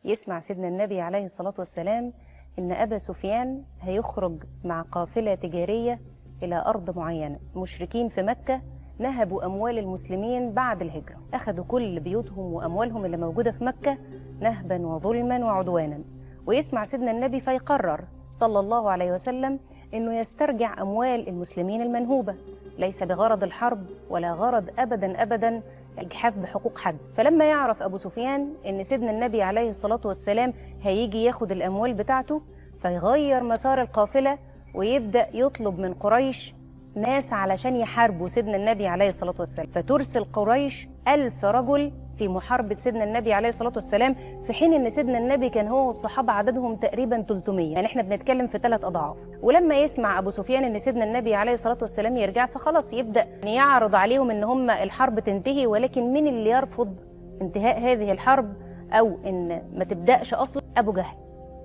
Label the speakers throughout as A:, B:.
A: يسمع سيدنا النبي عليه الصلاة والسلام إن أبا سفيان هيخرج مع قافلة تجارية إلى أرض معينة. المشركين في مكة نهبوا أموال المسلمين بعد الهجرة، أخذوا كل بيوتهم وأموالهم اللي موجودة في مكة نهبا وظلما وعدوانا. ويسمع سيدنا النبي فيقرر صلى الله عليه وسلم إنه يسترجع أموال المسلمين المنهوبة، ليس بغرض الحرب ولا غرض أبدا إجحاف بحقوق حد. فلما يعرف أبو سفيان إن سيدنا النبي عليه الصلاة والسلام هيجي ياخد الأموال بتاعته، فيغير مسار القافلة ويبدأ يطلب من قريش ناس علشان يحاربوا سيدنا النبي عليه الصلاة والسلام. فترسل قريش 1000 رجل في محاربة سيدنا النبي عليه الصلاة والسلام، في حين ان سيدنا النبي كان هو والصحابة عددهم تقريبا 300، يعني احنا بنتكلم في 3 أضعاف. ولما يسمع أبو سفيان ان سيدنا النبي عليه الصلاة والسلام يرجع، فخلاص يبدأ يعرض عليهم ان هم الحرب تنتهي. ولكن مين اللي يرفض انتهاء هذه الحرب او ان ما تبدأش اصلا؟ أبو جهل.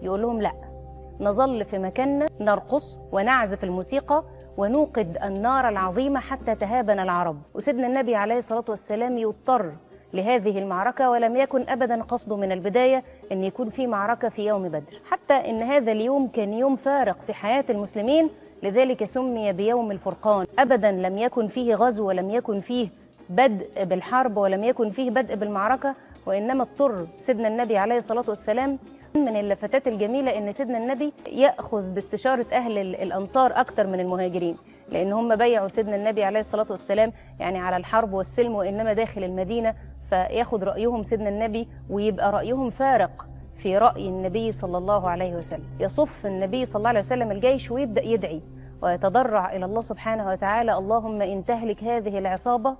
A: يقول لهم لا، نظل في مكاننا نرقص ونعزف الموسيقى ونوقد النار العظيمة حتى تهابنا العرب. وسيدنا النبي عليه الصلاة والسلام يضطر لهذه المعركة، ولم يكن أبدا قصده من البداية أن يكون في معركة في يوم بدر، حتى أن هذا اليوم كان يوم فارق في حياة المسلمين، لذلك سمي بيوم الفرقان. أبدا لم يكن فيه غزو ولم يكن فيه بدء بالحرب ولم يكن فيه بدء بالمعركة، وإنما اضطر سيدنا النبي عليه الصلاة والسلام. من اللفتات الجميلة أن سيدنا النبي يأخذ باستشارة أهل الأنصار أكثر من المهاجرين، لأن هم بيعوا سيدنا النبي عليه الصلاة والسلام يعني على الحرب والسلم، وإنما داخل المدينة، فياخد رأيهم سيدنا النبي ويبقى رأيهم فارق في رأي النبي صلى الله عليه وسلم. يصف النبي صلى الله عليه وسلم الجيش ويبدأ يدعي ويتضرع إلى الله سبحانه وتعالى: اللهم إن تهلك هذه العصابة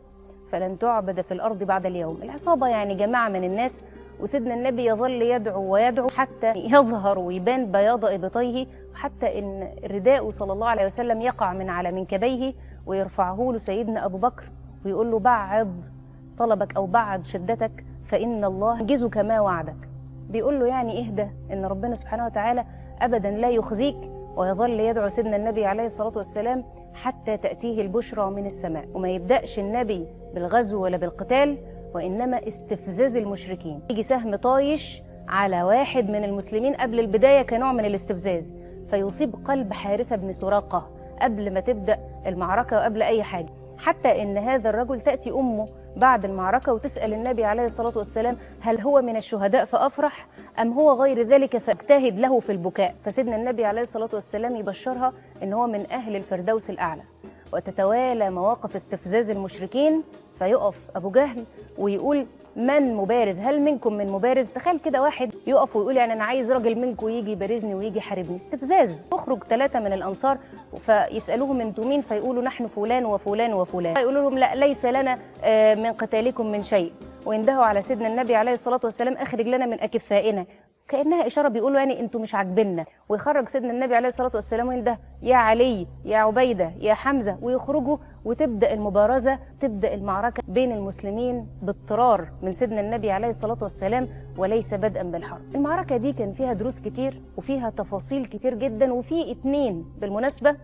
A: فلن تعبد في الأرض بعد اليوم. العصابة يعني جماعة من الناس، وسيدنا النبي يظل يدعو ويدعو حتى يظهر ويبان بياض إبطيه، حتى إن رداءه صلى الله عليه وسلم يقع من على منكبيه ويرفعه له سيدنا أبو بكر ويقول له: بعد طلبك أو بعد شدتك فإن الله ينجزك ما وعدك. بيقول له يعني اهدى، إن ربنا سبحانه وتعالى أبدا لا يخزيك. ويظل يدعو سيدنا النبي عليه الصلاة والسلام حتى تأتيه البشرى من السماء. وما يبدأش النبي بالغزو ولا بالقتال، وإنما استفزاز المشركين. يجي سهم طايش على واحد من المسلمين قبل البداية كنوع من الاستفزاز، فيصيب قلب حارثة بن سراقة قبل ما تبدأ المعركة وقبل أي حاجة، حتى إن هذا الرجل تأتي أمه بعد المعركة وتسأل النبي عليه الصلاة والسلام: هل هو من الشهداء فأفرح أم هو غير ذلك فاجتهد له في البكاء؟ فسيدنا النبي عليه الصلاة والسلام يبشرها إن هو من أهل الفردوس الأعلى. وتتوالى مواقف استفزاز المشركين، فيقف أبو جهل ويقول: من مبارز؟ هل منكم من مبارز؟ تخيل كده واحد يقف ويقول يعني أنا عايز راجل منكم يجي يبارزني ويجي يحاربني. استفزاز. يخرج 3 من الأنصار فيسألوهم: انتوا مين؟ فيقولوا: نحن فلان وفلان وفلان. فيقولوا لهم: لا، ليس لنا من قتالكم من شيء. ويندهوا على سيدنا النبي عليه الصلاة والسلام: أخرج لنا من أكفائنا، كأنها إشارة بيقولوا يعني أنتوا مش عاجبيننا. ويخرج سيدنا النبي عليه الصلاة والسلام وينده: يا علي، يا عبيدة، يا حمزة. ويخرجوا وتبدأ المبارزة، تبدأ المعركة بين المسلمين باضطرار من سيدنا النبي عليه الصلاة والسلام وليس بدءا بالحرب. المعركة دي كان فيها دروس كتير وفيها تفاصيل كتير جدا، وفي 2 بالمناسبة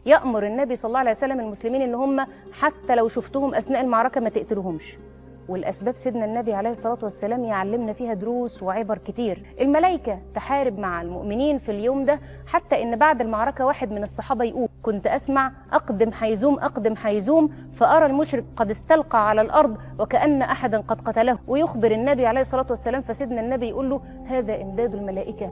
A: يأمر النبي صلى الله عليه وسلم المسلمين إن هم حتى لو شفتهم أثناء المعركة ما تقتلوهمش. والأسباب سيدنا النبي عليه الصلاة والسلام يعلمنا فيها دروس وعبر كتير. الملائكة تحارب مع المؤمنين في اليوم ده، حتى إن بعد المعركة واحد من الصحابة يقول: كنت أسمع أقدم حيزوم أقدم حيزوم، فأرى المشرك قد استلقى على الأرض وكأن أحدا قد قتله. ويخبر النبي عليه الصلاة والسلام، فسيدنا النبي يقول له: هذا إمداد الملائكة